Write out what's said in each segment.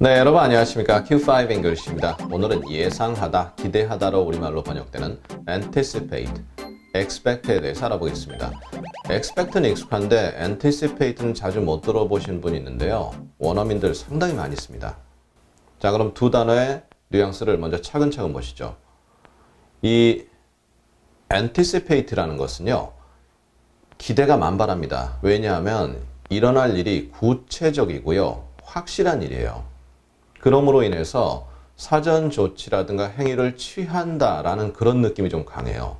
네, 여러분 안녕하십니까? Q5 English입니다. 오늘은 예상하다, 기대하다로 우리말로 번역되는 anticipate, expect에 대해서 알아보겠습니다. expect는 익숙한데 anticipate는 자주 못 들어보신 분이 있는데요. 원어민들 상당히 많이 있습니다. 자, 그럼 두 단어의 뉘앙스를 먼저 차근차근 보시죠. 이 anticipate라는 것은요, 기대가 만발합니다. 왜냐하면 일어날 일이 구체적이고요, 확실한 일이에요. 그러므로 인해서 사전 조치라든가 행위를 취한다라는 그런 느낌이 좀 강해요.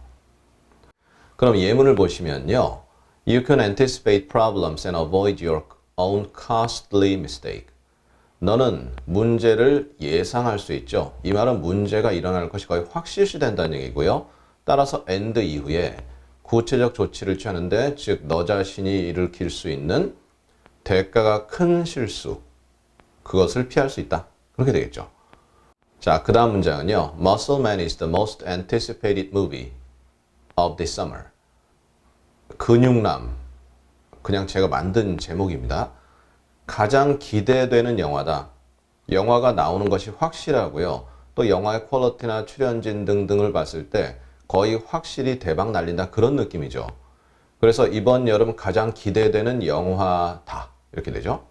그럼 예문을 보시면요. You can anticipate problems and avoid your own costly mistake. 너는 문제를 예상할 수 있죠. 이 말은 문제가 일어날 것이 거의 확실시된다는 얘기고요. 따라서 and 이후에 구체적 조치를 취하는데, 즉 너 자신이 일으킬 수 있는 대가가 큰 실수, 그것을 피할 수 있다. 그렇게 되겠죠. 자, 그 다음 문장은요. Muscle Man is the most anticipated movie of this summer. 근육남, 그냥 제가 만든 제목입니다. 가장 기대되는 영화다. 영화가 나오는 것이 확실하고요. 또 영화의 퀄리티나 출연진 등등을 봤을 때 거의 확실히 대박 날린다, 그런 느낌이죠. 그래서 이번 여름 가장 기대되는 영화다, 이렇게 되죠.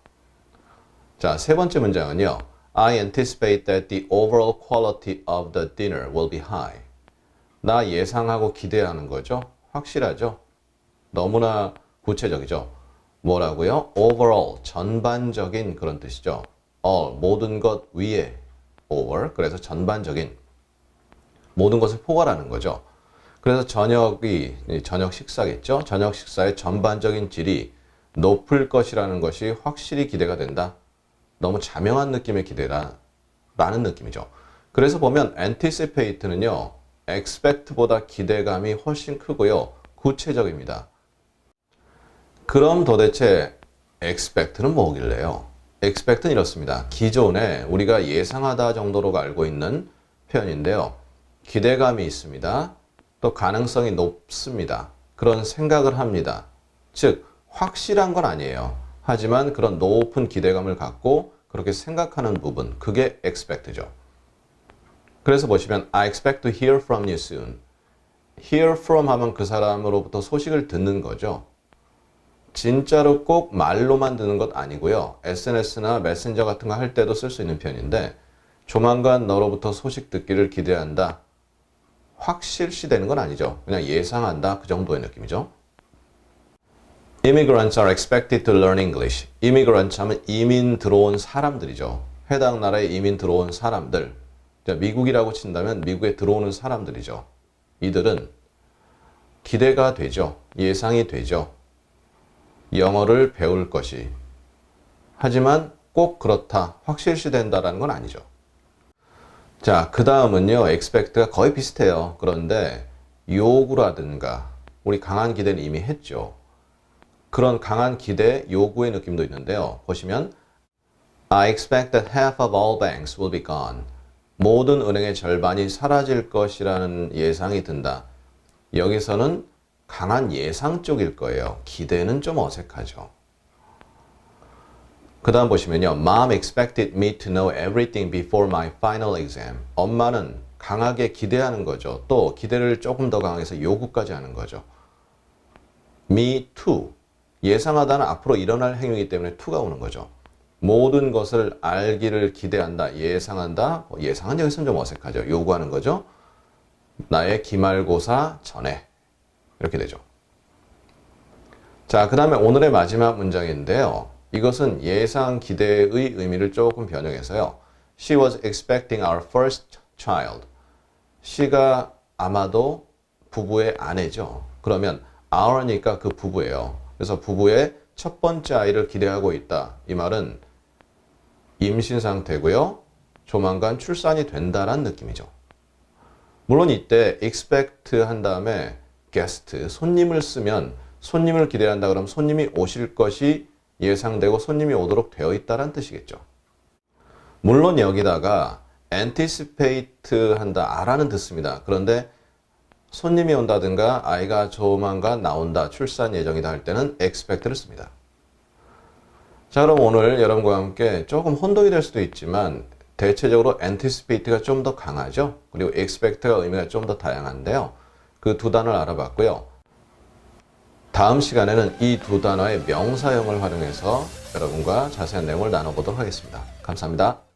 자, 세 번째 문장은요. I anticipate that the overall quality of the dinner will be high. 나 예상하고 기대하는 거죠. 확실하죠. 너무나 구체적이죠. 뭐라고요? overall, 전반적인 그런 뜻이죠. all, 모든 것 위에 over, 그래서 전반적인 모든 것을 포괄하는 거죠. 그래서 저녁이 저녁 식사겠죠. 저녁 식사의 전반적인 질이 높을 것이라는 것이 확실히 기대가 된다. 너무 자명한 느낌의 기대라는 느낌이죠. 그래서 보면 anticipate는요, expect보다 기대감이 훨씬 크고요, 구체적입니다. 그럼 도대체 expect는 뭐길래요? expect는 이렇습니다. 기존에 우리가 예상하다 정도로 알고 있는 표현인데요. 기대감이 있습니다. 또 가능성이 높습니다. 그런 생각을 합니다. 즉, 확실한 건 아니에요. 하지만 그런 높은 기대감을 갖고 그렇게 생각하는 부분, 그게 expect죠. 그래서 보시면 I expect to hear from you soon. hear from 하면 그 사람으로부터 소식을 듣는 거죠. 진짜로 꼭 말로만 듣는 것 아니고요. SNS나 메신저 같은 거 할 때도 쓸 수 있는 표현인데, 조만간 너로부터 소식 듣기를 기대한다. 확실시되는 건 아니죠. 그냥 예상한다, 그 정도의 느낌이죠. Immigrants are expected to learn English. Immigrants 하면 이민 들어온 사람들이죠. 해당 나라에 이민 들어온 사람들. 미국이라고 친다면 미국에 들어오는 사람들이죠. 이들은 기대가 되죠. 예상이 되죠. 영어를 배울 것이. 하지만 꼭 그렇다, 확실시된다라는 건 아니죠. 자, 그 다음은요. expect가 거의 비슷해요. 그런데 요구라든가, 우리 강한 기대는 이미 했죠. 그런 강한 기대, 요구의 느낌도 있는데요. 보시면 I expect that half of all banks will be gone. 모든 은행의 절반이 사라질 것이라는 예상이 든다. 여기서는 강한 예상 쪽일 거예요. 기대는 좀 어색하죠. 그 다음 보시면요. Mom expected me to know everything before my final exam. 엄마는 강하게 기대하는 거죠. 또 기대를 조금 더 강해서 요구까지 하는 거죠. Me too. 예상하다는 앞으로 일어날 행위이기 때문에 to가 오는 거죠. 모든 것을 알기를 기대한다, 예상한다. 예상은 여기서는 좀 어색하죠. 요구하는 거죠. 나의 기말고사 전에. 이렇게 되죠. 자, 그 다음에 오늘의 마지막 문장인데요. 이것은 예상 기대의 의미를 조금 변형해서요. She was expecting our first child. she가 아마도 부부의 아내죠. 그러면 our니까 그 부부예요. 그래서 부부의 첫 번째 아이를 기대하고 있다. 이 말은 임신 상태고요. 조만간 출산이 된다라는 느낌이죠. 물론 이때 expect 한 다음에 guest, 손님을 쓰면 손님을 기대한다 그러면 손님이 오실 것이 예상되고 손님이 오도록 되어 있다는 뜻이겠죠. 물론 여기다가 anticipate 한다, 아라는 듣습니다. 그런데 손님이 온다든가 아이가 조만간 나온다, 출산 예정이다 할 때는 expect를 씁니다. 자, 그럼 오늘 여러분과 함께 조금 혼동이 될 수도 있지만 대체적으로 anticipate가 좀 더 강하죠. 그리고 expect가 의미가 좀 더 다양한데요. 그 두 단어를 알아봤고요. 다음 시간에는 이 두 단어의 명사형을 활용해서 여러분과 자세한 내용을 나눠보도록 하겠습니다. 감사합니다.